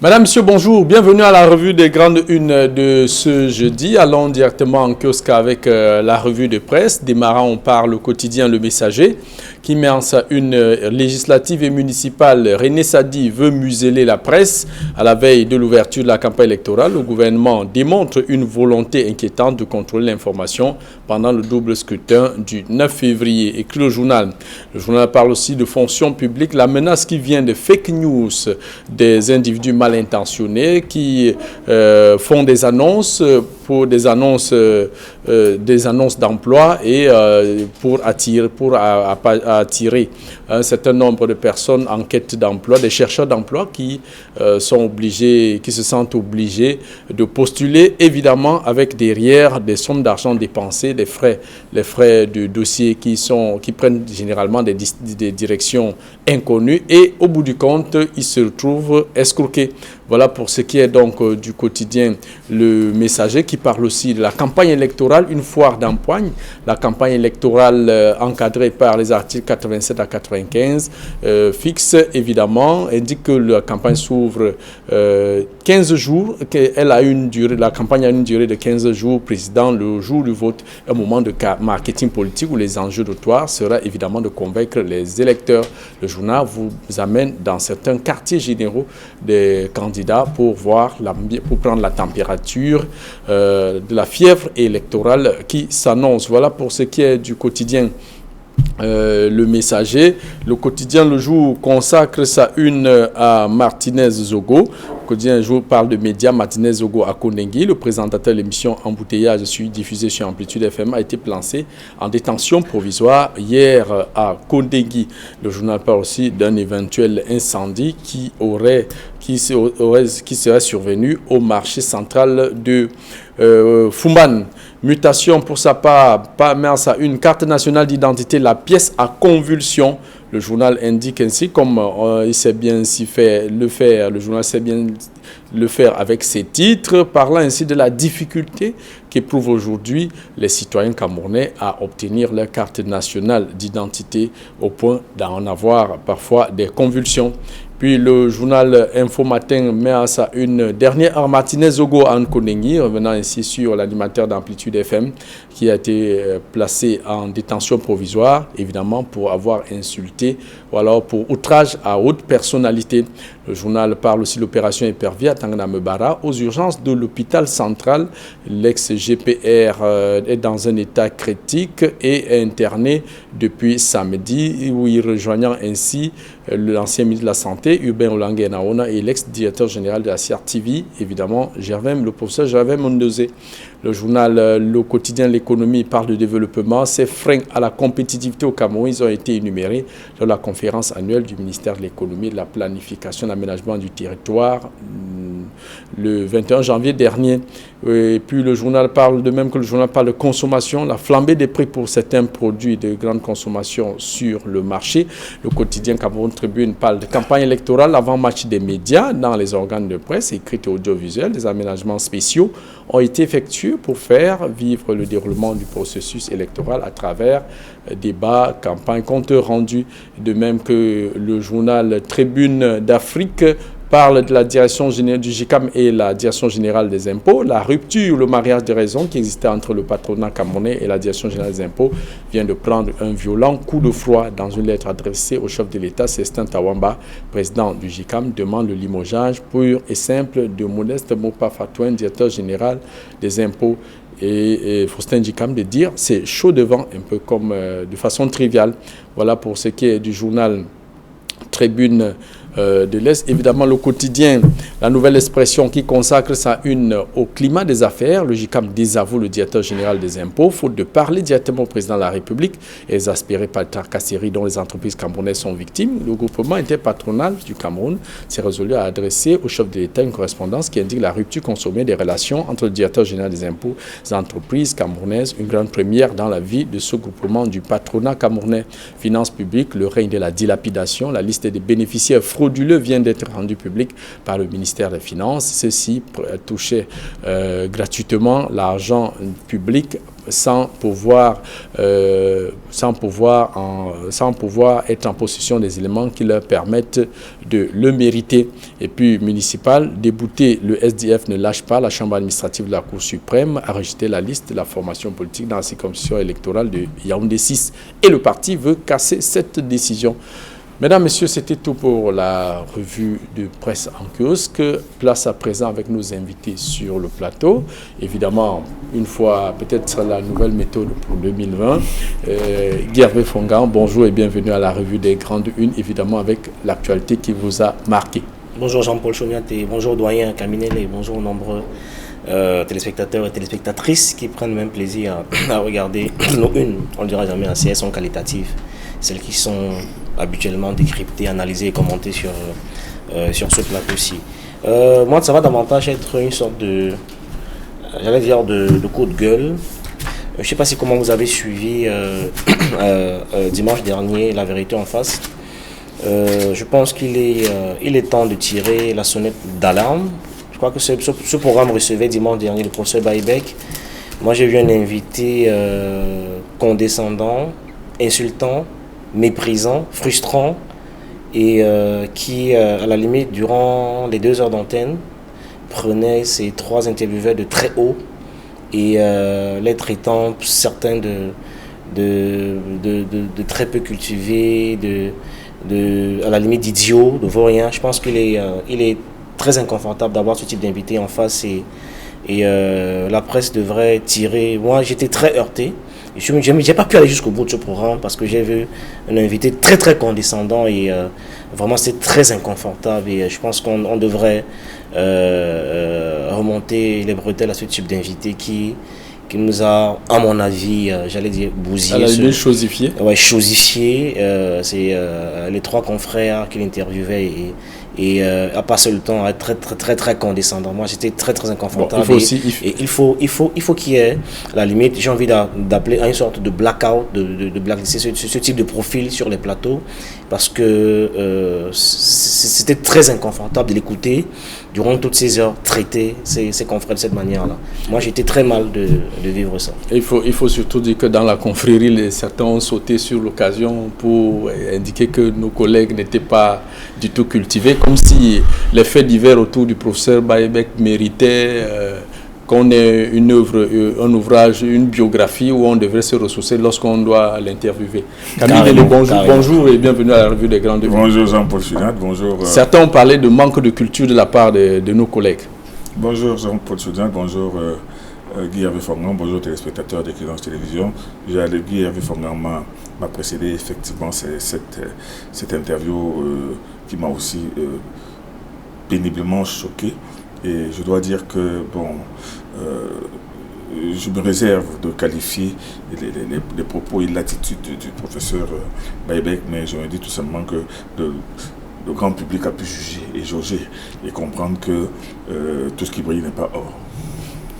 Madame, Monsieur, bonjour. Bienvenue à la revue des grandes unes de ce jeudi. Allons directement en kiosque avec la revue de presse. Démarrant par le quotidien Le Messager qui met en sa une législative et municipale. René Sadi veut museler la presse. À la veille de l'ouverture de la campagne électorale, le gouvernement démontre une volonté inquiétante de contrôler l'information pendant le double scrutin du 9 février. Écrit le journal. Le journal parle aussi de fonction publique. La menace qui vient de fake news des individus mal intentionnés qui font des annonces pour des annonces d'emploi et pour attirer un certain nombre de personnes en quête d'emploi, des chercheurs d'emploi qui se sentent obligés de postuler, évidemment avec derrière des sommes d'argent dépensées, les frais de dossier qui prennent généralement des directions inconnues et au bout du compte, ils se retrouvent escroqués. Voilà pour ce qui est donc du quotidien Le Messager qui parle aussi de la campagne électorale, une foire d'empoigne. La campagne électorale encadrée par les articles 87 à 95 fixe évidemment, indique que la campagne s'ouvre 15 jours, la campagne a une durée de 15 jours précédant le jour du vote, un moment de marketing politique où les enjeux notoires sera évidemment de convaincre les électeurs. Le journal vous amène dans certains quartiers généraux des candidats pour prendre la température de la fièvre électorale qui s'annonce. Voilà pour ce qui est du quotidien Le Messager. Le quotidien Le Jour consacre sa une à Martinez Zogo. Le quotidien Le Jour parle de médias. Martinez Zogo à Kondengui, le présentateur de l'émission Embouteillage diffusée sur Amplitude FM, a été placé en détention provisoire hier à Kondengui. Le journal parle aussi d'un éventuel incendie qui serait survenu au marché central de Fumban. Mutation pour sa part, à une carte nationale d'identité, la pièce à convulsion. Le journal indique ainsi, comme il sait bien le journal sait bien le faire avec ses titres, parlant ainsi de la difficulté qu'éprouvent aujourd'hui les citoyens camerounais à obtenir leur carte nationale d'identité au point d'en avoir parfois des convulsions. Puis le journal Info Matin met à sa une dernière heure Martinez Zogo à Kondengui, revenant ainsi sur l'animateur d'Amplitude FM qui a été placé en détention provisoire, évidemment pour avoir insulté ou alors pour outrage à haute personnalité. Le journal parle aussi de l'opération épervier à Tangana Mebara aux urgences de l'hôpital central. L'ex-GPR est dans un état critique et est interné depuis samedi, où il rejoignant ainsi l'ancien ministre de la Santé, Urbain Olangue Naona, et l'ex-directeur général de la CRTV, évidemment, le professeur Gervais Mondosé. Le journal Le Quotidien L'économie parle de développement. Ces freins à la compétitivité au Cameroun, ils ont été énumérés dans la conférence annuelle du ministère de l'économie, de la planification, de l'aménagement du territoire le 21 janvier dernier. Et puis le journal parle, de même que le journal parle de consommation, la flambée des prix pour certains produits de grande consommation sur le marché. Le quotidien Cameroun Tribune parle de campagne électorale avant match des médias dans les organes de presse écrits et audiovisuels. Des aménagements spéciaux ont été effectués pour faire vivre le déroulement du processus électoral à travers débats, campagnes, comptes rendus. De même que le journal Tribune d'Afrique parle de la direction générale du GICAM et la direction générale des impôts. La rupture, le mariage de raison qui existait entre le patronat camerounais et la direction générale des impôts vient de prendre un violent coup de froid. Dans une lettre adressée au chef de l'État, Célestin Tawamba, président du GICAM, demande le limogeage pur et simple de Modeste Mopa Fatouin, directeur général des impôts. Et Faustin Djikam de dire c'est chaud devant, un peu comme de façon triviale. Voilà pour ce qui est du journal Tribune de l'Est. Évidemment, le quotidien, la Nouvelle Expression qui consacre sa une au climat des affaires. Le GICAM désavoue le directeur général des impôts, faute de parler directement au président de la République, exaspéré par les tracasseries dont les entreprises camerounaises sont victimes. Le groupement interpatronal du Cameroun s'est résolu à adresser au chef de l'État une correspondance qui indique la rupture consommée des relations entre le directeur général des impôts et les entreprises camerounaises, une grande première dans la vie de ce groupement du patronat camerounais. Finances publiques, le règne de la dilapidation, la liste des bénéficiaires frauduleux frauduleux vient d'être rendu public par le ministère des Finances. Ceux-ci touchaient gratuitement l'argent public sans pouvoir être en possession des éléments qui leur permettent de le mériter. Et puis municipal, débouté, le SDF ne lâche pas. La Chambre administrative de la Cour suprême a rejeté la liste de la formation politique dans la circonscription électorale de Yaoundé 6 et le parti veut casser cette décision. Mesdames, Messieurs, c'était tout pour la revue de presse en kiosque. Place à présent avec nos invités sur le plateau. Évidemment, une fois, peut-être la nouvelle méthode pour 2020. Guy Hervé Fongan, bonjour et bienvenue à la revue des Grandes Unes, évidemment avec l'actualité qui vous a marqué. Bonjour Jean-Paul Choniat et bonjour doyen Kaminele et bonjour nombreux téléspectateurs et téléspectatrices qui prennent même plaisir à regarder nos unes. On ne dira jamais assez, elles sont qualitatives. Celles qui sont habituellement décryptées, analysées et commentées sur ce plateau-ci. Moi, ça va davantage être une sorte de, j'allais dire, de coup de gueule. Je ne sais pas si comment vous avez suivi dimanche dernier La Vérité en face. Je pense qu'il est temps de tirer la sonnette d'alarme. Je crois que ce programme recevait dimanche dernier le professeur Baïbek. Moi, j'ai vu un invité condescendant, insultant, méprisant, frustrant et qui, à la limite, durant les 2 heures d'antenne, prenait ces 3 intervieweurs de très haut et les traitant certains de très peu cultivés, à la limite d'idiots, de vauriens. Je pense qu'il est très inconfortable d'avoir ce type d'invité en face et la presse devrait tirer. Moi, j'étais très heurté. Je n'ai pas pu aller jusqu'au bout de ce programme parce que j'ai vu un invité très très condescendant et vraiment c'est très inconfortable et je pense qu'on devrait remonter les bretelles à ce type d'invité qui nous a, à mon avis, j'allais dire bousillé. Elle a été chosifié. Ouais, chosifié. C'est les 3 confrères qu'il interviewait et a passé le temps à être très très très très condescendant. Moi, j'étais très très inconfortable. Bon, il faut qu'il y ait, à la limite, j'ai envie d'appeler à une sorte de blackout, de blacklister ce type de profil sur les plateaux, parce que c'était très inconfortable de l'écouter durant toutes ces heures traiter ses confrères de cette manière-là. Moi, j'étais très mal de vivre ça. Il faut surtout dire que dans la confrérie, certains ont sauté sur l'occasion pour indiquer que nos collègues n'étaient pas du tout cultivés, comme si les faits divers autour du professeur Baïbek méritaient qu'on ait un ouvrage, une biographie où on devrait se ressourcer lorsqu'on doit l'interviewer. Camille, bonjour et bienvenue à la revue des Grandes Unes. Bonjour Jean-Paul Choniat, bonjour. Certains ont parlé de manque de culture de la part de nos collègues. Bonjour Jean-Paul Choniat, bonjour Guy Hervé Fongan, bonjour téléspectateurs d'Équidence Télévision. Guy Hervé Fongan m'a précédé effectivement cette interview qui m'a aussi péniblement choqué. Et je dois dire que, je me réserve de qualifier les propos et l'attitude du professeur Baïbek, mais je me dis tout simplement que le grand public a pu juger et jauger et comprendre que tout ce qui brille n'est pas or.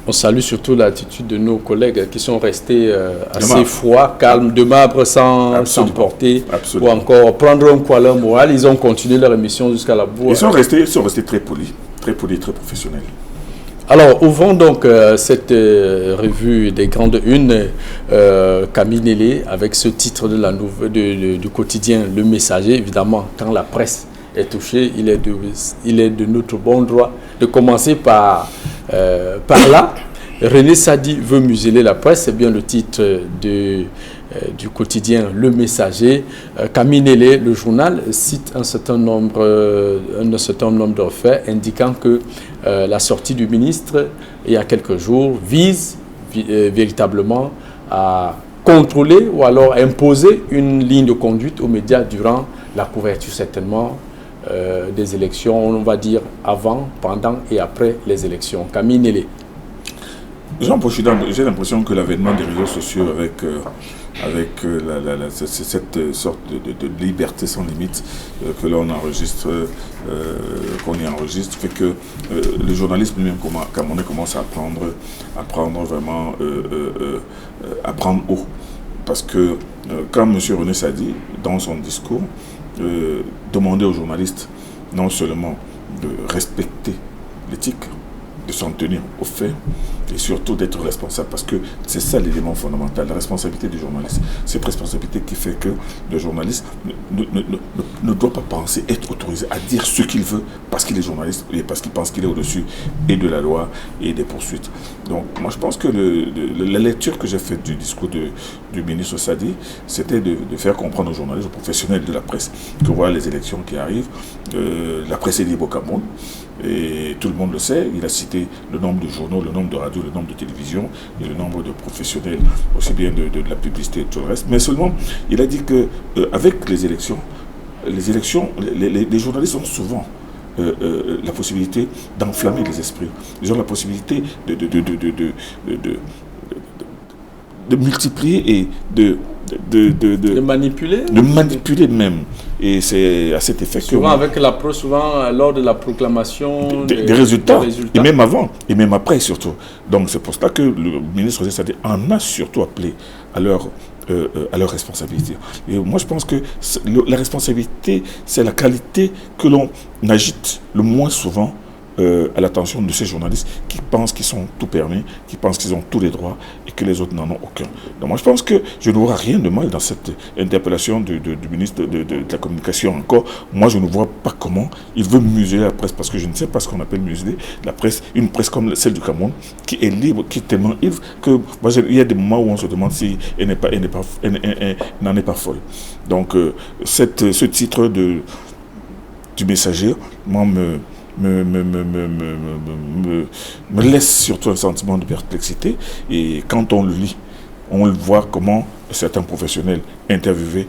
On salue surtout l'attitude de nos collègues qui sont restés assez froids, calmes, de marbre sans s'emporter ou encore prendre un coin moral. Ils ont continué leur émission jusqu'à la bourre. Ils sont restés très polis, très professionnels. Alors, ouvrons donc cette revue des Grandes Unes, Camille Nélé, avec ce titre du quotidien Le Messager. Évidemment, quand la presse est touchée, il est de notre bon droit de commencer par là. René Sadi veut museler la presse, c'est bien le titre du quotidien Le Messager. Camille Nélé, le journal, cite un certain nombre de faits indiquant que la sortie du ministre il y a quelques jours vise véritablement à contrôler ou alors imposer une ligne de conduite aux médias durant la couverture certainement des élections, on va dire avant, pendant et après les élections. Camille Nélé. Jean-Paul Choniat, j'ai l'impression que l'avènement des réseaux sociaux avec cette sorte de liberté sans limite que l'on enregistre, qu'on y enregistre, fait que le journalisme lui-même camerounais commence à prendre vraiment à prendre haut. Parce que quand M. René Sadi, dans son discours, demandait aux journalistes non seulement de respecter l'éthique, de s'en tenir aux faits et surtout d'être responsable, parce que c'est ça l'élément fondamental, la responsabilité du journaliste. Cette responsabilité qui fait que le journaliste ne doit pas penser être autorisé à dire ce qu'il veut parce qu'il est journaliste et parce qu'il pense qu'il est au-dessus et de la loi et des poursuites. Donc moi je pense que la lecture que j'ai faite du discours du ministre Sadi, c'était de faire comprendre aux journalistes, aux professionnels de la presse, que voilà les élections qui arrivent, la presse est libre au Cameroun, et tout le monde le sait. Il a cité le nombre de journaux, le nombre de radios, le nombre de télévisions et le nombre de professionnels, aussi bien de la publicité et tout le reste. Mais seulement, il a dit que avec les élections, les journalistes ont souvent la possibilité d'enflammer les esprits. Ils ont la possibilité de multiplier et de manipuler même. Et c'est à cet effet souvent avec l'approche, souvent lors de la proclamation des résultats, et même avant, et même après surtout. Donc c'est pour cela que le ministre Sadi en a surtout appelé à leur responsabilité. Et moi je pense que la responsabilité, c'est la qualité que l'on agite le moins souvent à l'attention de ces journalistes qui pensent qu'ils sont tout permis, qui pensent qu'ils ont tous les droits et que les autres n'en ont aucun. Donc moi je pense que je ne vois rien de mal dans cette interpellation du ministre de la Communication encore. Moi je ne vois pas comment il veut museler la presse, parce que je ne sais pas ce qu'on appelle museler la presse, une presse comme celle du Cameroun qui est libre, qui est tellement libre que moi, il y a des moments où on se demande si elle n'en est pas folle. Donc ce titre du Messager, moi me laisse surtout un sentiment de perplexité, et quand on le lit, on le voit comment certains professionnels interviewés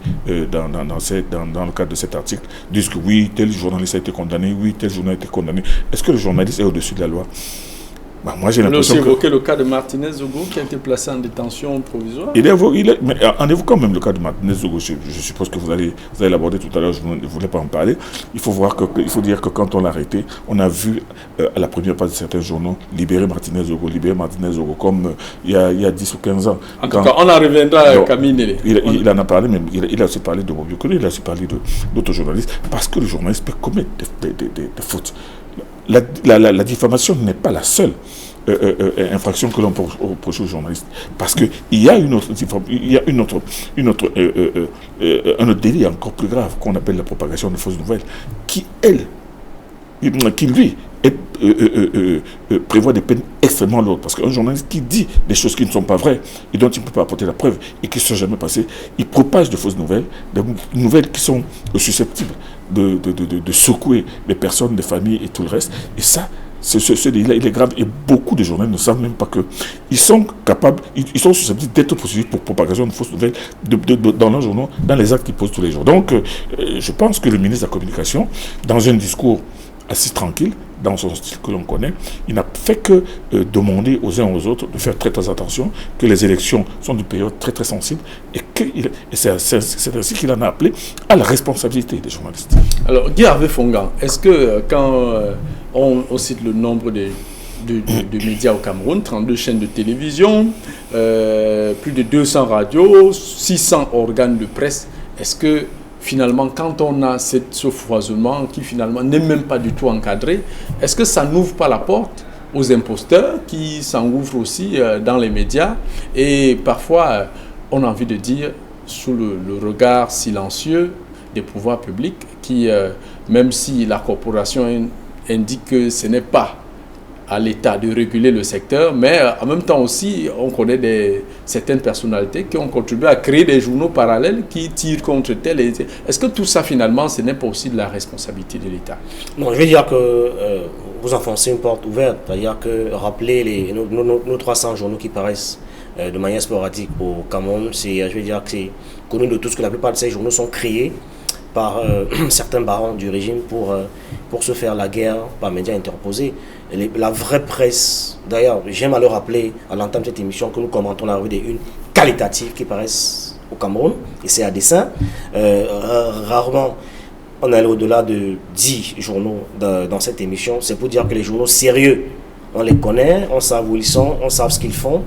dans le cadre de cet article disent que oui, tel journaliste a été condamné, oui, tel journaliste a été condamné. Est-ce que le journaliste est au-dessus de la loi? Moi, j'ai l'impression que... On a aussi évoqué le cas de Martinez Zogo qui a été placé en détention provisoire. Mais en évoquant même le cas de Martinez Zogo, je suppose que vous allez l'aborder tout à l'heure, je ne voulais pas en parler. Il faut dire que quand on l'a arrêté, on a vu à la première page de certains journaux libérer Martinez Zogo, comme il y a 10 ou 15 ans. En tout cas, on en reviendra à Camille Nélé. Il en a parlé, mais il a aussi parlé de Bobio Koné, il a aussi parlé d'autres journalistes, parce que le journaliste peut commettre des fautes. La diffamation n'est pas la seule infraction que l'on peut reprocher aux journalistes, parce qu'il y a un autre délit encore plus grave qu'on appelle la propagation de fausses nouvelles, qui lui prévoit des peines extrêmement lourdes, parce qu'un journaliste qui dit des choses qui ne sont pas vraies et dont il ne peut pas apporter la preuve et qui ne sont jamais passées, il propage de fausses nouvelles, des nouvelles qui sont susceptibles de secouer les personnes, les familles et tout le reste. Et ça, ce délit-là, il est grave, et beaucoup de journalistes ne savent même pas qu'ils sont capables, ils sont susceptibles d'être poursuivis pour propagation de fausses nouvelles dans leurs journaux, dans les actes qu'ils posent tous les jours. Donc, je pense que le ministre de la Communication, dans un discours assez tranquille, dans son style que l'on connaît, il n'a fait que demander aux uns aux autres de faire très très attention, que les élections sont une période très très sensible, et c'est ainsi qu'il en a appelé à la responsabilité des journalistes. Alors, Guy Hervé Fongan, est-ce que quand on cite le nombre de médias au Cameroun, 32 chaînes de télévision, plus de 200 radios, 600 organes de presse, est-ce que finalement, quand on a ce foisonnement qui finalement n'est même pas du tout encadré, est-ce que ça n'ouvre pas la porte aux imposteurs qui s'engouffrent aussi dans les médias? Et parfois, on a envie de dire, sous le regard silencieux des pouvoirs publics, qui, même si la corporation indique que ce n'est pas à l'État de réguler le secteur, mais en même temps aussi, on connaît certaines personnalités qui ont contribué à créer des journaux parallèles qui tirent contre tel. Est-ce que tout ça, finalement, ce n'est pas aussi de la responsabilité de l'État? Non, je vais dire que vous enfoncez une porte ouverte, c'est-à-dire que rappeler nos 300 journaux qui paraissent de manière sporadique au Cameroun, je vais dire que c'est connu de tous que la plupart de ces journaux sont créés par certains barons du régime pour se faire la guerre par médias interposés. La vraie presse, d'ailleurs, j'aime à le rappeler à l'entame de cette émission que nous commentons la revue des unes qualitatives qui paraissent au Cameroun, et c'est à dessein. Rarement on allait au-delà de 10 journaux dans cette émission. C'est pour dire que les journaux sérieux, on les connaît, on sait où ils sont, on sait ce qu'ils font.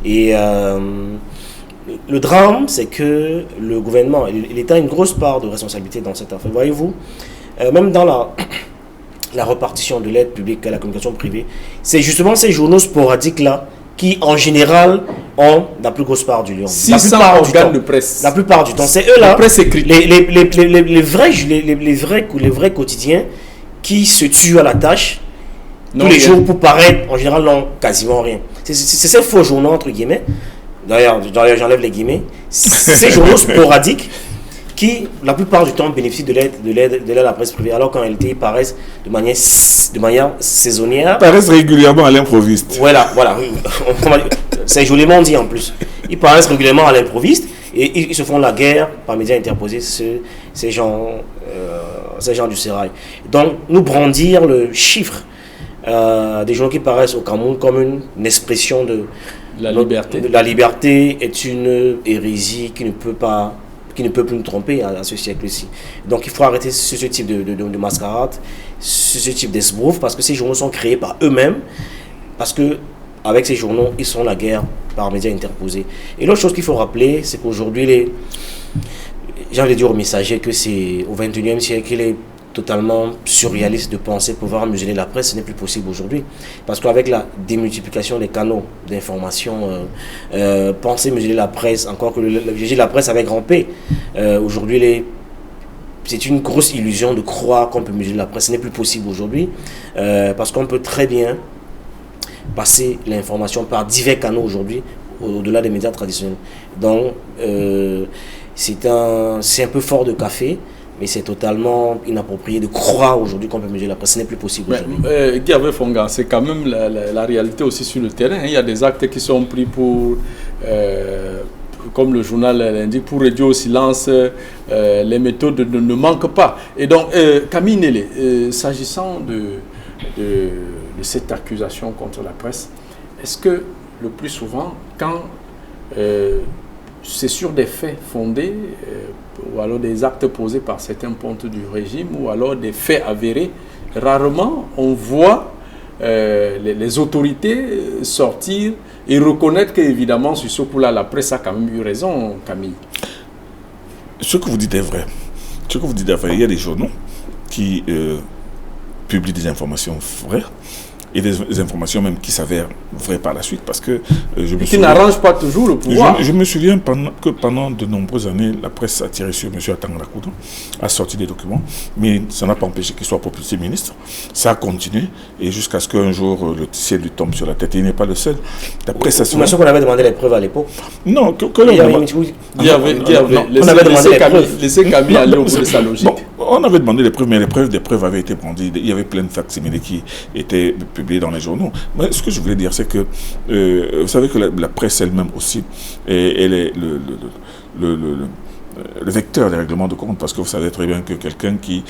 Et le drame, c'est que le gouvernement, l'État a une grosse part de responsabilité dans cette affaire. Voyez-vous, même dans la répartition de l'aide publique à la communication privée, c'est justement ces journaux sporadiques-là qui, en général, ont la plus grosse part du lion. 600 organes de presse. La plupart du temps. C'est eux-là, les vrais quotidiens qui se tuent à la tâche tous les jours pour paraître, en général, non, quasiment rien. C'est ces faux journaux, entre guillemets, d'ailleurs j'enlève les guillemets, ces journaux sporadiques qui, la plupart du temps, bénéficient de l'aide à la presse privée, alors qu'en réalité, ils paraissent de manière saisonnière. Ils paraissent régulièrement à l'improviste. Voilà. C'est joliment dit en plus. Ils paraissent régulièrement à l'improviste et ils se font la guerre par médias interposés, ces gens du sérail. Donc, nous brandir le chiffre des journaux qui paraissent au Cameroun comme une expression de la liberté est une hérésie qui ne peut plus nous tromper à ce siècle-ci. Donc il faut arrêter ce type de mascarade, ce type d'esbrouf, parce que ces journaux sont créés par eux-mêmes, parce que avec ces journaux, ils sont la guerre par médias interposés. Et l'autre chose qu'il faut rappeler, c'est qu'aujourd'hui, j'ai envie de dire aux messagers que c'est au XXIe siècle qu'il est totalement surréaliste de penser pouvoir museler la presse. Ce n'est plus possible aujourd'hui. Parce qu'avec la démultiplication des canaux d'information, penser museler la presse, encore que je dis la presse avec grand P, aujourd'hui, c'est une grosse illusion de croire qu'on peut museler la presse. Ce n'est plus possible aujourd'hui. Parce qu'on peut très bien passer l'information par divers canaux aujourd'hui, au-delà des médias traditionnels. Donc, c'est un peu fort de café, mais c'est totalement inapproprié de croire aujourd'hui qu'on peut mesurer la presse. Ce n'est plus possible aujourd'hui. Guy Fonga, c'est quand même la réalité aussi sur le terrain. Il y a des actes qui sont pris pour, comme le journal l'indique, pour réduire au silence. Les méthodes ne manquent pas. Et donc, Camille Nélé, s'agissant de cette accusation contre la presse, est-ce que le plus souvent, quand c'est sur des faits fondés, ou alors des actes posés par certains pontes du régime, ou alors des faits avérés, rarement on voit les autorités sortir et reconnaître qu'évidemment sur ce coup-là, la presse a quand même eu raison, Camille. Ce que vous dites est vrai. Il y a des journaux qui publient des informations vraies, et des informations même qui s'avèrent vraies par la suite, parce que qui n'arrangent pas toujours le pouvoir. Je me souviens que pendant de nombreuses années, la presse a tiré sur M. Atangana Koudou, a sorti des documents, mais ça n'a pas empêché qu'il soit propulsé ministre. Ça a continué, et jusqu'à ce qu'un jour le ciel lui tombe sur la tête. Et il n'est pas le seul. La presse a souvent... qu'on avait demandé les preuves à l'époque. Non, on avait laissé Camille aller au bout de sa logique. On avait demandé les preuves, mais des preuves avaient été brandies. Il y avait plein de facsimilés qui étaient publiés dans les journaux. Mais ce que je voulais dire, c'est que vous savez que la presse elle-même aussi, elle est le vecteur des règlements de compte, parce que vous savez très bien que quelqu'un qui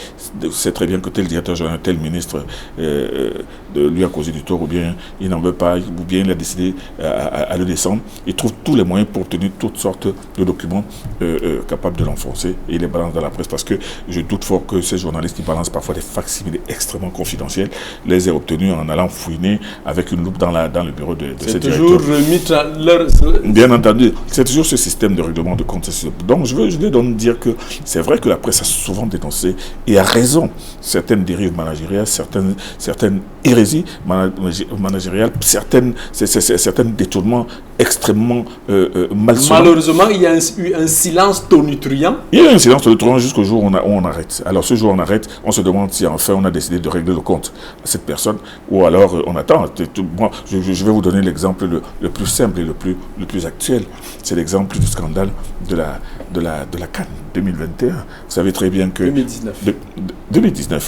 sait très bien que tel directeur général, tel ministre lui a causé du tort, ou bien il n'en veut pas, ou bien il a décidé à le descendre, il trouve tous les moyens pour obtenir toutes sortes de documents capables de l'enfoncer, et il les balance dans la presse, parce que je doute fort que ces journalistes qui balancent parfois des facsimilés extrêmement confidentiels les aient obtenus en allant fouiner avec une loupe dans le bureau de ces directeurs. C'est toujours Bien entendu, c'est toujours ce système de règlement de compte. Donc je voulais donc dire que c'est vrai que la presse a souvent dénoncé, et a raison, certaines dérives managériales, certaines hérésies managériales, certains détournements extrêmement malsonnants. Malheureusement, il y a eu un silence tonitruant. Il y a eu un silence tonitruant jusqu'au jour où on arrête. Alors ce jour où on arrête, on se demande si enfin on a décidé de régler le compte à cette personne, ou alors on attend. Moi, je vais vous donner l'exemple le plus simple et le plus actuel. C'est l'exemple du scandale de la CAN 2021. Vous savez très bien que... 2019,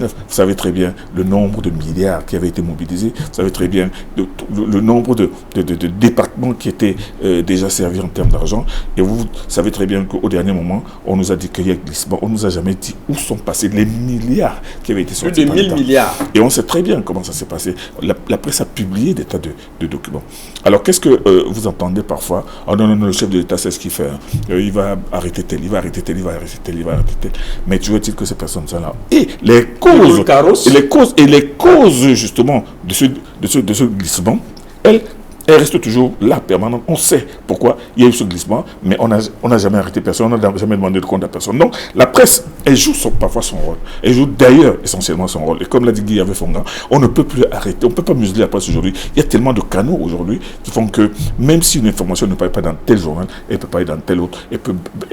vous savez très bien le nombre de milliards qui avaient été mobilisés. Vous savez très bien le nombre de départements qui étaient déjà servis en termes d'argent. Et vous savez très bien qu'au dernier moment, on nous a dit qu'il y a glissement. On ne nous a jamais dit où sont passés les milliards qui avaient été sortis. Plus de 1000 milliards. Et on sait très bien comment ça s'est passé. La presse a publié des tas de documents. Alors, qu'est-ce que vous entendez parfois? Oh non, le chef de l'État, c'est ce qu'il fait. Il va arrêter tel, il va arrêter tel, il va arrêter tel, il va arrêter tel. Mais tu veux-il que ces personnes sont là? Et les causes justement de ce glissement, elles Elle reste toujours là, permanente. On sait pourquoi il y a eu ce glissement, mais on n'a jamais arrêté personne, on n'a jamais demandé de compte à personne. Donc, la presse, elle joue parfois son rôle. Elle joue d'ailleurs essentiellement son rôle. Et comme l'a dit Guy Hervé Fongan, on ne peut plus arrêter, on ne peut pas museler la presse aujourd'hui. Il y a tellement de canaux aujourd'hui qui font que même si une information ne paraît pas dans tel journal, elle peut pas aller dans tel autre. Elle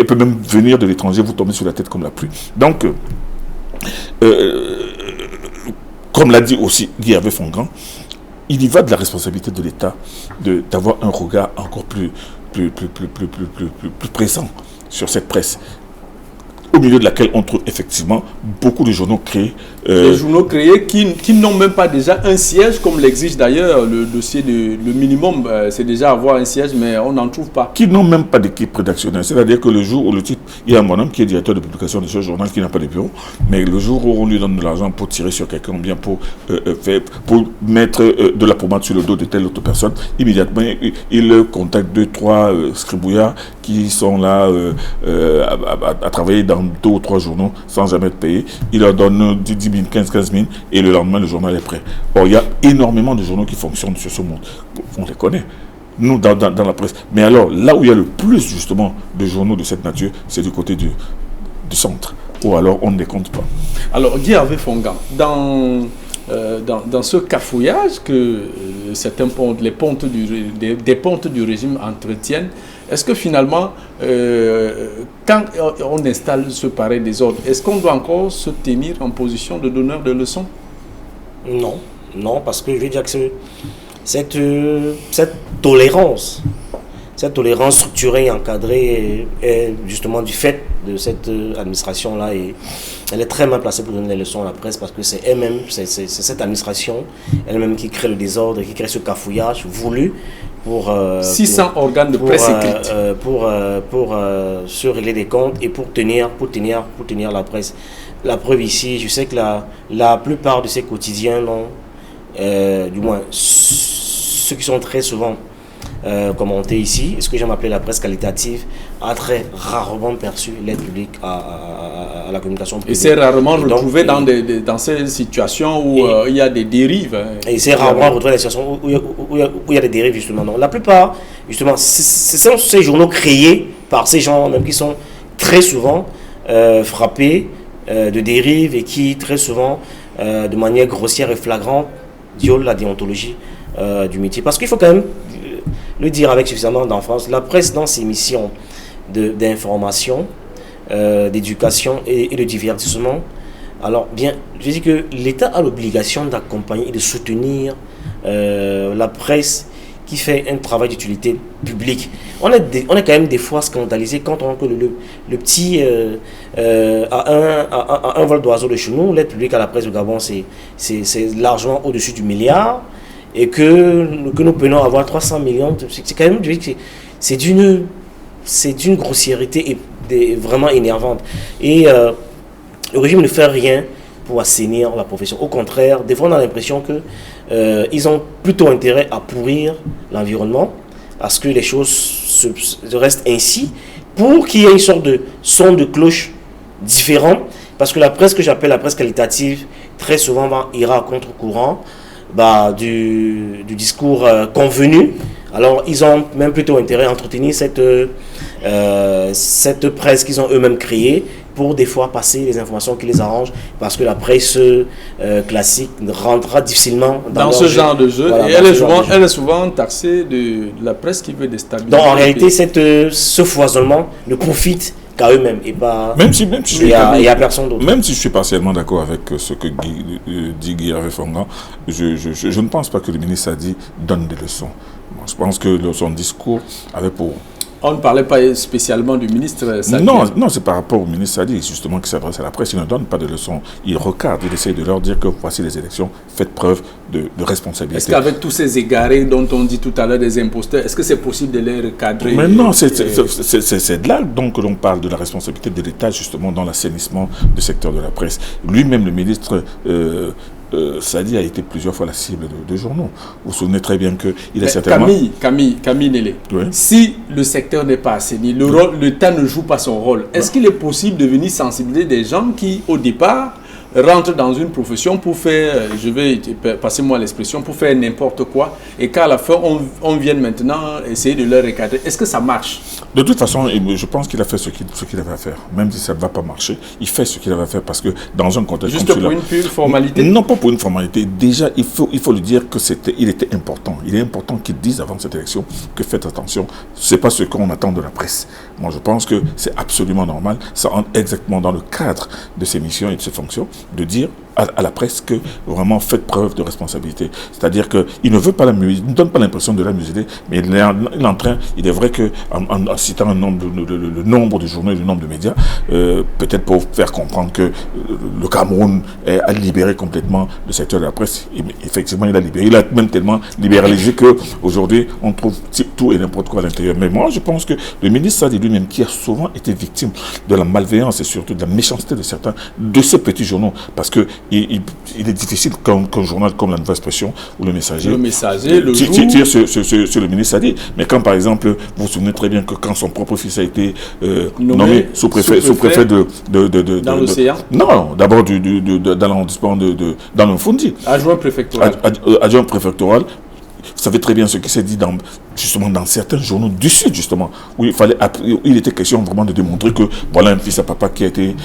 peut même venir de l'étranger, vous tomber sur la tête comme la pluie. Donc, comme l'a dit aussi Guy Hervé Fongan, il y va de la responsabilité de l'État d'avoir un regard encore plus présent sur cette presse, au milieu de laquelle on trouve effectivement beaucoup de journaux créés. Des journaux créés qui n'ont même pas déjà un siège, comme l'exige d'ailleurs le dossier le minimum, c'est déjà avoir un siège, mais on n'en trouve pas. Qui n'ont même pas d'équipe rédactionnelle. C'est-à-dire que le jour où le titre, il y a un bonhomme qui est directeur de publication de ce journal qui n'a pas de bureau, mais le jour où on lui donne de l'argent pour tirer sur quelqu'un, bien pour mettre de la pommade sur le dos de telle autre personne, immédiatement il contacte 2-3 scribouillards qui sont là à travailler dans 2 ou 3 journaux sans jamais être payés. Il leur donne 10 000, 15 000 et le lendemain le journal est prêt. Or, il y a énormément de journaux qui fonctionnent sur ce monde. On les connaît, nous, dans la presse. Mais alors, là où il y a le plus justement de journaux de cette nature, c'est du côté du centre. Ou alors, on ne les compte pas. Alors, Guy Hervé Fongan, dans ce cafouillage que certains pontes, des pontes du régime entretiennent, est-ce que finalement, quand on installe ce pareil désordre, est-ce qu'on doit encore se tenir en position de donneur de leçons? Non, parce que je veux dire que cette tolérance structurée et encadrée est justement du fait de cette administration-là, et elle est très mal placée pour donner des leçons à la presse, parce que c'est elle-même, c'est cette administration elle-même qui crée le désordre, qui crée ce cafouillage voulu pour 600 organes de presse écrite pour se régler des comptes et pour tenir la presse. La preuve ici, je sais que la plupart de ces quotidiens, du moins ceux qui sont très souvent commentés ici, ce que j'aime appeler la presse qualitative, a très rarement perçu l'aide publique à la communication publique. Et c'est rarement retrouvé dans ces situations où il y a des dérives. Et c'est rarement retrouvé dans des situations où il y a des dérives, justement. Donc, la plupart, justement, ce sont ces journaux créés par ces gens même qui sont très souvent frappés de dérives et qui, très souvent, de manière grossière et flagrante, violent la déontologie du métier. Parce qu'il faut quand même le dire avec suffisamment d'enfance, la presse, dans ses missions d'information, d'éducation et de divertissement, alors bien, je dis que l'État a l'obligation d'accompagner et de soutenir la presse qui fait un travail d'utilité publique. On est quand même des fois scandalisé quand on que le petit a un vol d'oiseau de chez nous. L'aide publique à la presse au Gabon, c'est largement au-dessus du milliard, et que nous penons avoir 300 millions, c'est quand même, c'est d'une grossièreté vraiment énervante. Et le régime ne fait rien pour assainir la profession. Au contraire, des fois on a l'impression que ils ont plutôt intérêt à pourrir l'environnement, à ce que les choses restent ainsi, pour qu'il y ait une sorte de son de cloche différent, parce que la presse que j'appelle la presse qualitative, très souvent ira à contre-courant du discours convenu. Alors ils ont même plutôt intérêt à entretenir cette presse qu'ils ont eux-mêmes créée, pour des fois passer les informations qui les arrangent, parce que la presse classique rentrera difficilement dans ce genre de jeu. Voilà, et elle est souvent taxée de la presse qui veut déstabiliser. Donc en réalité, ce foisonnement ne profite qu'à eux-mêmes et pas à personne d'autre. Même si je suis partiellement d'accord avec ce que dit Guy Hervé Fongan, je ne pense pas que le ministre a dit donne des leçons. Je pense que son discours avait pour... On ne parlait pas spécialement du ministre Sadi. Non, c'est par rapport au ministre Sadi, justement, qui s'adresse à la presse. Il ne donne pas de leçons. Il recadre, il essaie de leur dire que voici les élections, faites preuve de responsabilité. Est-ce qu'avec tous ces égarés dont on dit tout à l'heure des imposteurs, est-ce que c'est possible de les recadrer? Mais non, c'est de là donc que l'on parle de la responsabilité de l'État, justement, dans l'assainissement du secteur de la presse. Lui-même, le ministre... Sadi a été plusieurs fois la cible de journaux. Vous vous souvenez très bien qu'il est certainement... Camille Nélé, oui. Si le secteur n'est pas assaini, l'État ne joue pas son rôle, est-ce qu'il est possible de venir sensibiliser des gens qui, au départ, rentrent dans une profession pour faire, je vais passer moi l'expression, pour faire n'importe quoi, et qu'à la fin, on vienne maintenant essayer de leur recadrer. Est-ce que ça marche? De toute façon, je pense qu'il a fait ce qu'il avait à faire. Même si ça ne va pas marcher, il fait ce qu'il avait à faire parce que dans un contexte juste comme pour une pure formalité? Non, pas pour une formalité. Déjà, il faut lui dire que il était important. Il est important qu'il dise avant cette élection que faites attention, ce n'est pas ce qu'on attend de la presse. Moi, je pense que c'est absolument normal. Ça entre exactement dans le cadre de ses missions et de ses fonctions de dire à la presse que vraiment faites preuve de responsabilité. C'est-à-dire qu'il ne veut pas la museler, il ne donne pas l'impression de la museler, mais il est en train, il est vrai qu'en citant le nombre de journaux et le nombre de médias, peut-être pour faire comprendre que le Cameroun a libéré complètement le secteur de la presse. Et effectivement, il a libéré. Il a même tellement libéralisé qu'aujourd'hui, on trouve tout et n'importe quoi à l'intérieur. Mais moi, je pense que le ministre Sadi lui-même, qui a souvent été victime de la malveillance et surtout de la méchanceté de certains de ces petits journaux, parce que il est difficile qu'un journal comme La Nouvelle Expression ou Le Messager tire sur le ministre Sadi. Mais quand par exemple, vous vous souvenez très bien que quand son propre fils a été nommé sous-préfet dans l'océan. Non, d'abord dans l'arrondissement dans le Fundi. Adjoint préfectoral. Adjoint préfectoral. Vous savez très bien ce qui s'est dit justement dans certains journaux du Sud, justement, où il était question vraiment de démontrer que voilà un fils à papa qui a été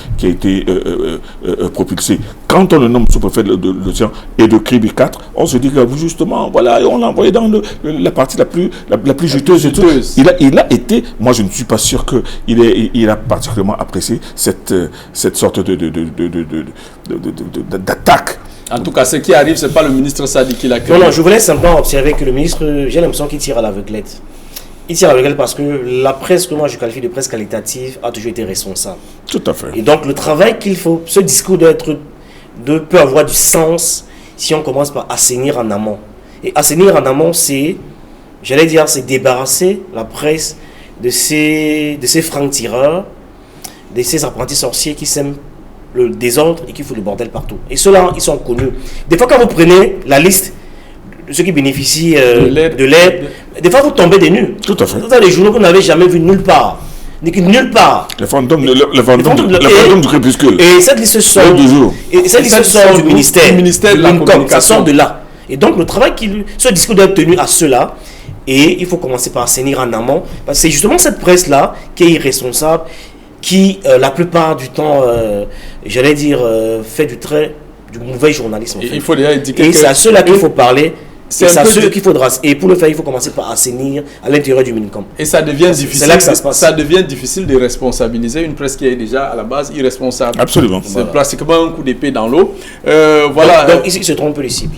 propulsé. Quand on le nomme sous-préfet de l'océan et de Kribi 4, on se dit que justement, voilà, on l'a envoyé dans la partie la plus juteuse. Il a été, moi je ne suis pas sûr qu'il a particulièrement apprécié cette sorte d'attaque. En tout cas, ce qui arrive, ce n'est pas le ministre Sadi qui l'a créé. Non, je voulais simplement observer que le ministre, j'ai l'impression qu'il tire à l'aveuglette. Il tire à l'aveuglette parce que la presse que moi je qualifie de presse qualitative a toujours été responsable. Tout à fait. Et donc le travail qu'il faut, ce discours peut avoir du sens si on commence par assainir en amont. Et assainir en amont, c'est débarrasser la presse de ces francs-tireurs, de ces apprentis sorciers qui sèment le désordre et qui fout le bordel partout. Et ceux-là, ils sont connus. Des fois, quand vous prenez la liste de ceux qui bénéficient de l'aide, des fois, vous tombez des nues. Tout à fait. Vous avez des journaux que vous n'avez jamais vus nulle part. Nulle part. Les fantômes du crépuscule. Et cette liste sort du ministère de la communication. Ça sort de là. Et donc, le travail ce discours doit être tenu à cela. Et il faut commencer par assainir en amont. Parce que c'est justement cette presse-là qui est irresponsable, qui, la plupart du temps, fait du mauvais journalisme. Il faut déjà indiquer et c'est à ceux-là qu'il faut parler. C'est à ceux qu'il faudra. Et pour le faire, il faut commencer par assainir à l'intérieur du Minicom. Et ça devient difficile. C'est là que ça se passe. Ça devient difficile de responsabiliser une presse qui est déjà à la base irresponsable. Absolument. C'est pratiquement un coup d'épée dans l'eau. Voilà. Donc ici, il se trompe les cibles.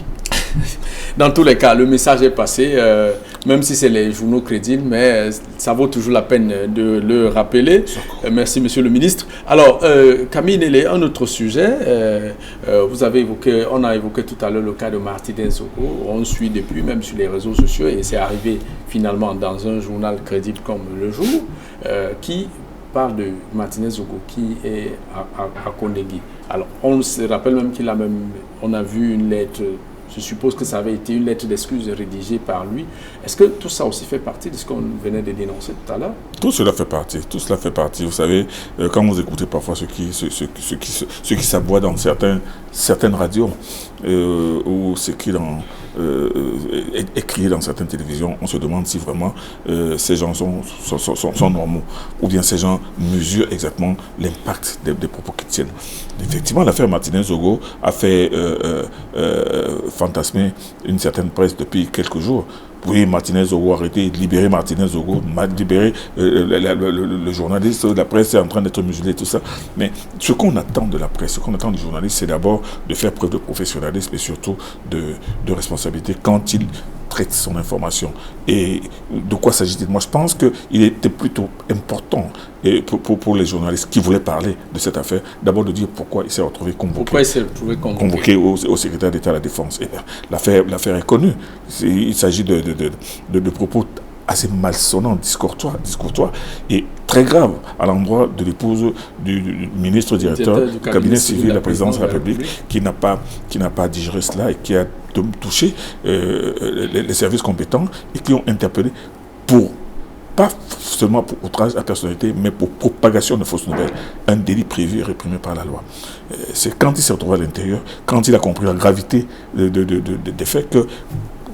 Dans tous les cas, le message est passé, même si c'est les journaux crédibles, mais ça vaut toujours la peine de le rappeler. Merci, monsieur le ministre. Alors, Camille Nélé, un autre sujet. On a évoqué tout à l'heure le cas de Martinez Zogo. On suit depuis, même sur les réseaux sociaux, et c'est arrivé finalement dans un journal crédible comme Le Jour, qui parle de Martinez Zogo, qui est à Konegi. Alors, on se rappelle même on a vu une lettre. Je suppose que ça avait été une lettre d'excuse rédigée par lui. Est-ce que tout ça aussi fait partie de ce qu'on venait de dénoncer tout à l'heure? Tout cela fait partie. Vous savez, quand vous écoutez parfois ce qui s'aboie dans certaines radios ou ce qui est crié dans certaines télévisions, on se demande si vraiment ces gens sont normaux ou bien ces gens mesurent exactement l'impact des propos qu'ils tiennent. Effectivement, l'affaire Martinez Zogo a fait fantasmer une certaine presse depuis quelques jours. Oui, Martinez Zogo arrêté, libérer Martinez Zogo, libérer le journaliste, la presse est en train d'être muselée, tout ça. Mais ce qu'on attend de la presse, ce qu'on attend du journaliste, c'est d'abord de faire preuve de professionnalisme et surtout de responsabilité quand il traite son information. Et de quoi s'agit-il? Moi, je pense qu'il était plutôt important pour les journalistes qui voulaient parler de cette affaire, d'abord de dire pourquoi il s'est retrouvé convoqué au secrétaire d'État à la Défense. Et l'affaire est connue. Il s'agit de propos assez malsonnants, discourtois et très graves à l'endroit de l'épouse du ministre directeur du cabinet civil de la présidence de la République qui n'a pas digéré cela et qui a touché les services compétents et qui ont interpellé pour pas seulement pour outrage à la personnalité, mais pour propagation de fausses nouvelles. Un délit prévu et réprimé par la loi. C'est quand il s'est retrouvé à l'intérieur, quand il a compris la gravité des faits, que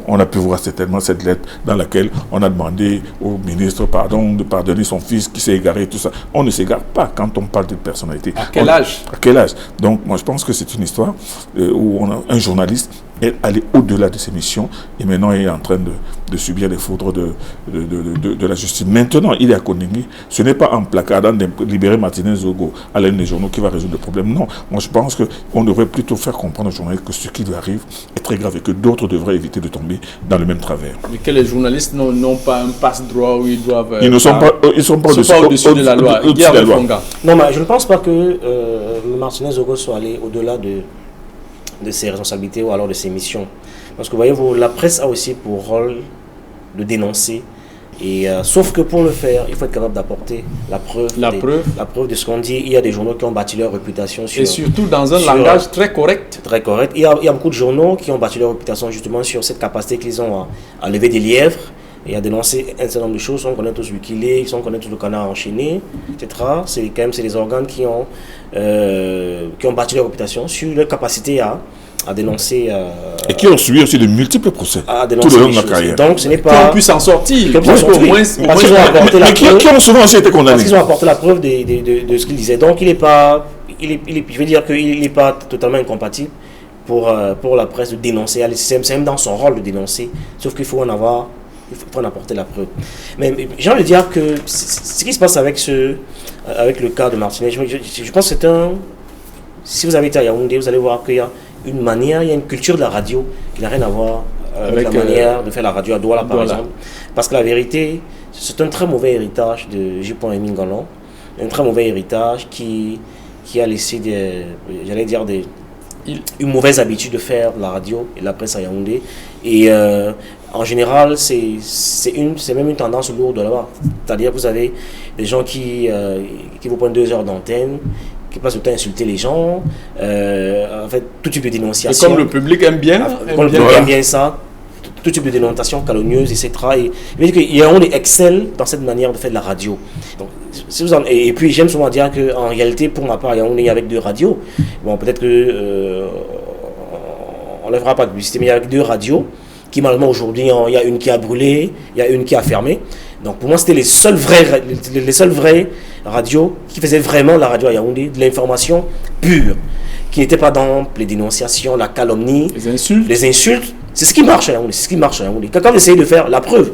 on a pu voir certainement cette lettre dans laquelle on a demandé au ministre de pardonner son fils qui s'est égaré, tout ça. On ne s'égare pas quand on parle de personnalité. À quel âge? À quel âge? Donc, moi, je pense que c'est une histoire où on a un journaliste est allé au-delà de ses missions et maintenant il est en train de subir les foudres de la justice. Maintenant, il est à Koningui. Ce n'est pas en placardant de libérer Martinez Zogo à l'un des journaux qui va résoudre le problème. Non, moi je pense qu'on devrait plutôt faire comprendre aux journalistes que ce qui lui arrive est très grave et que d'autres devraient éviter de tomber dans le même travers. Mais que les journalistes n'ont pas un passe-droit où ils doivent... Ils ne sont pas, au-dessus de la loi. Non, mais je ne pense pas que Martinez Zogo soit allé au-delà de ses responsabilités ou alors de ses missions. Parce que voyez-vous, la presse a aussi pour rôle de dénoncer. Et, sauf que pour le faire, il faut être capable d'apporter la preuve de ce qu'on dit. Il y a des journaux qui ont bâti leur réputation sur... Et surtout dans un langage très correct. Très correct. Il y a beaucoup de journaux qui ont bâti leur réputation justement sur cette capacité qu'ils ont à lever des lièvres et à dénoncer un certain nombre de choses. On connaît tous Wikileaks, on connaît tous le Canard enchaîné, etc. C'est quand même des organes qui ont bâti leur réputation sur leur capacité à dénoncer... et qui ont suivi aussi de multiples procès tout le long de la carrière. Donc ce n'est pas... Qui ont pu s'en sortir. Qui ont souvent aussi été condamnés. Parce qu'ils ont apporté la preuve de ce qu'ils disaient. Donc je veux dire qu'il n'est pas totalement incompatible pour la presse de dénoncer. C'est même dans son rôle de dénoncer. Sauf qu'il faut en apporter la preuve. Mais j'ai envie de dire que ce qui se passe avec le cas de Martinez, je pense que c'est un... Si vous avez été à Yaoundé, vous allez voir qu'il y a une manière, il y a une culture de la radio qui n'a rien à voir avec la manière de faire la radio à Douala, par exemple. Parce que la vérité, c'est un très mauvais héritage de Jupon et Mingalon. Un très mauvais héritage qui a laissé une mauvaise habitude de faire la radio et la presse à Yaoundé. Et en général, c'est même une tendance lourde là-bas. C'est-à-dire que vous avez des gens qui vous prennent 2 heures d'antenne, qui passent le temps à insulter les gens, en fait, tout type de dénonciation. Et comme le public aime bien, ça, tout type de dénonciation calomnieuse, etc. Et je veux dire qu'il y a on excelle dans cette manière de faire de la radio. Donc, et puis j'aime souvent dire qu'en réalité, pour ma part, on est avec 2 radios. Bon, peut-être que on ne fera pas de publicité, mais il y a 2 radios qui malheureusement aujourd'hui, il y a une qui a brûlé, il y a une qui a fermé. Donc pour moi, c'était les seules vraies radios qui faisaient vraiment la radio à Yaoundé, de l'information pure, qui n'était pas dans les dénonciations, la calomnie, les insultes. C'est ce qui marche à Yaoundé. Quand on essaye de faire la preuve,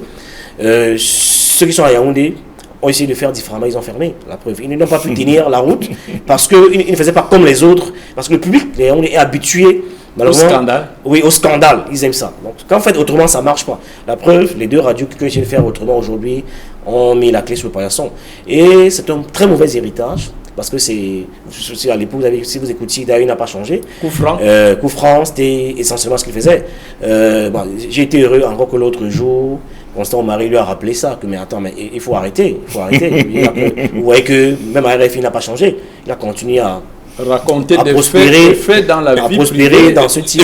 ceux qui sont à Yaoundé ont essayé de faire différemment, ils ont fermé la preuve. Ils n'ont pas pu tenir la route parce qu'ils ne faisaient pas comme les autres, parce que le public de Yaoundé est habitué au scandale. Oui, au scandale, ils aiment ça. Donc, quand on fait autrement, ça ne marche pas. La preuve, les 2 radios qui ont essayé de faire autrement aujourd'hui ont mis la clé sur le paillasson. Et c'est un très mauvais héritage, parce que c'est à l'époque, si vous écoutiez, d'ailleurs, il n'a pas changé. Coup franc, c'était essentiellement ce qu'il faisait. J'ai été heureux encore que l'autre jour, Constant Mari lui a rappelé ça, que mais attends, mais il faut arrêter. Vous voyez que même RFI n'a pas changé. Il a continué à raconter des faits dans la vie prospérer dans ce type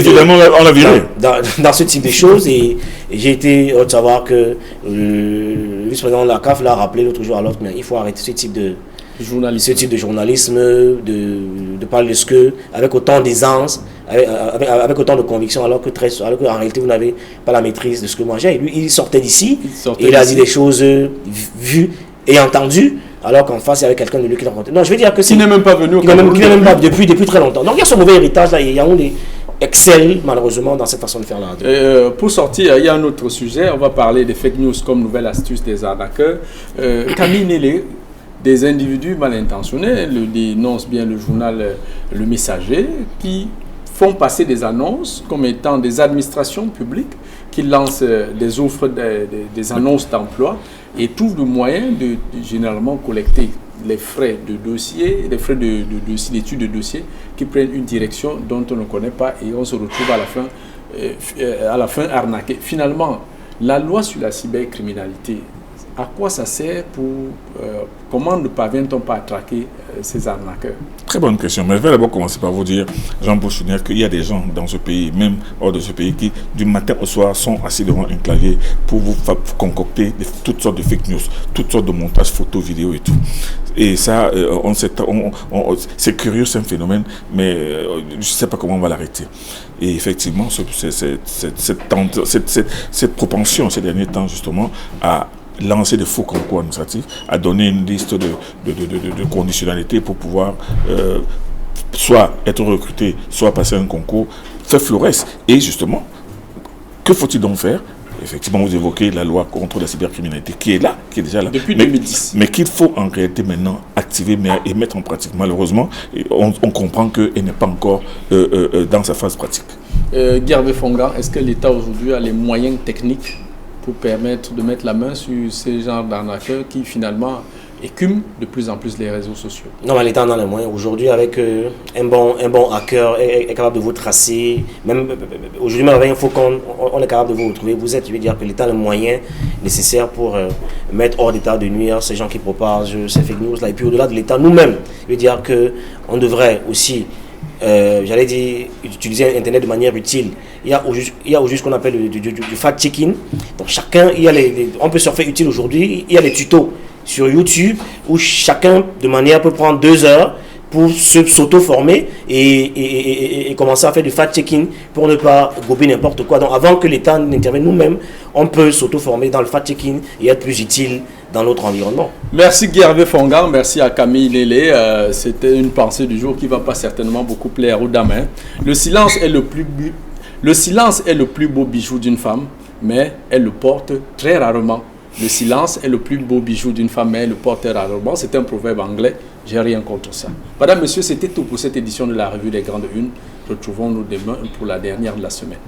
dans ce type de choses. Et j'ai été heureux de savoir que le vice-président de la CAF l'a rappelé l'autre jour à l'autre, mais il faut arrêter ce type de journalisme, de parler de ce que, avec autant d'aisance, avec autant de conviction, alors qu'en réalité vous n'avez pas la maîtrise de ce que moi j'ai. Lui, il sortait d'ici, il a dit des choses vues et entendues, alors qu'en face il y avait quelqu'un de lui qui l'a raconté. Non, je veux dire que il n'est même pas venu au Cameroun. Il n'est même pas depuis très longtemps. Donc il y a ce mauvais héritage là, il y a excelle malheureusement dans cette façon de faire la radio. Pour sortir, il y a un autre sujet, on va parler des fake news comme nouvelle astuce des arnaqueurs. Camille Nélé, des individus mal intentionnés, le dénonce bien le journal Le Messager, qui font passer des annonces comme étant des administrations publiques qui lancent des offres, des annonces d'emploi et trouvent le moyen de généralement collecter les frais de dossier, les frais d'étude de dossier qui prennent une direction dont on ne connaît pas et on se retrouve à la fin arnaqué. Finalement, la loi sur la cybercriminalité, à quoi ça sert comment ne parvient-on pas à traquer ces arnaqueurs? Très bonne question, mais je vais d'abord commencer par vous dire, Jean-Paul Chouinière, qu'il y a des gens dans ce pays, même hors de ce pays, qui du matin au soir sont assis devant un clavier pour vous concocter toutes sortes de fake news, toutes sortes de montages photos, vidéos et tout. Et ça, c'est curieux, c'est un phénomène, mais je ne sais pas comment on va l'arrêter. Et effectivement, cette propension ces derniers temps, justement, à lancer de faux concours administratifs, à donner une liste de conditionnalités pour pouvoir soit être recruté, soit passer un concours, fait florès. Et justement, que faut-il donc faire? Effectivement, vous évoquez la loi contre la cybercriminalité qui est là, qui est déjà là. Depuis 2010. Mais qu'il faut en réalité maintenant activer et mettre en pratique. Malheureusement, on comprend qu'elle n'est pas encore dans sa phase pratique. Gervais Fongan, est-ce que l'État aujourd'hui a les moyens techniques pour permettre de mettre la main sur ces genres d'arnaqueurs qui finalement écument de plus en plus les réseaux sociaux? Non, mais l'État en a les moyens. Aujourd'hui, avec un bon hacker est capable de vous tracer. Même aujourd'hui, avec un faucon, on est capable de vous retrouver. Je veux dire que l'État a les moyens nécessaires pour mettre hors d'état de nuire ces gens qui propagent ces fake news là. Et puis au-delà de l'État, nous-mêmes, je veux dire qu'on devrait aussi, j'allais dire, utiliser Internet de manière utile. Il y a aujourd'hui ce qu'on appelle du fact-checking. Donc chacun, on peut surfer utile aujourd'hui. Il y a des tutos sur YouTube où chacun de manière peut prendre 2 heures pour s'auto-former et commencer à faire du fact-checking pour ne pas gober n'importe quoi. Donc avant que l'État n'intervienne, nous-mêmes, on peut s'auto-former dans le fact-checking et être plus utile dans notre environnement. Merci Gervais Fongan, merci à Camille Lélé. C'était une pensée du jour qui ne va pas certainement beaucoup plaire aux dames. Hein. Le silence est le plus beau bijou d'une femme, mais elle le porte très rarement. Le silence est le plus beau bijou d'une femme, mais elle le porte rarement. C'est un proverbe anglais. J'ai rien contre ça. Madame, monsieur, c'était tout pour cette édition de la Revue des Grandes Unes. Retrouvons-nous demain pour la dernière de la semaine.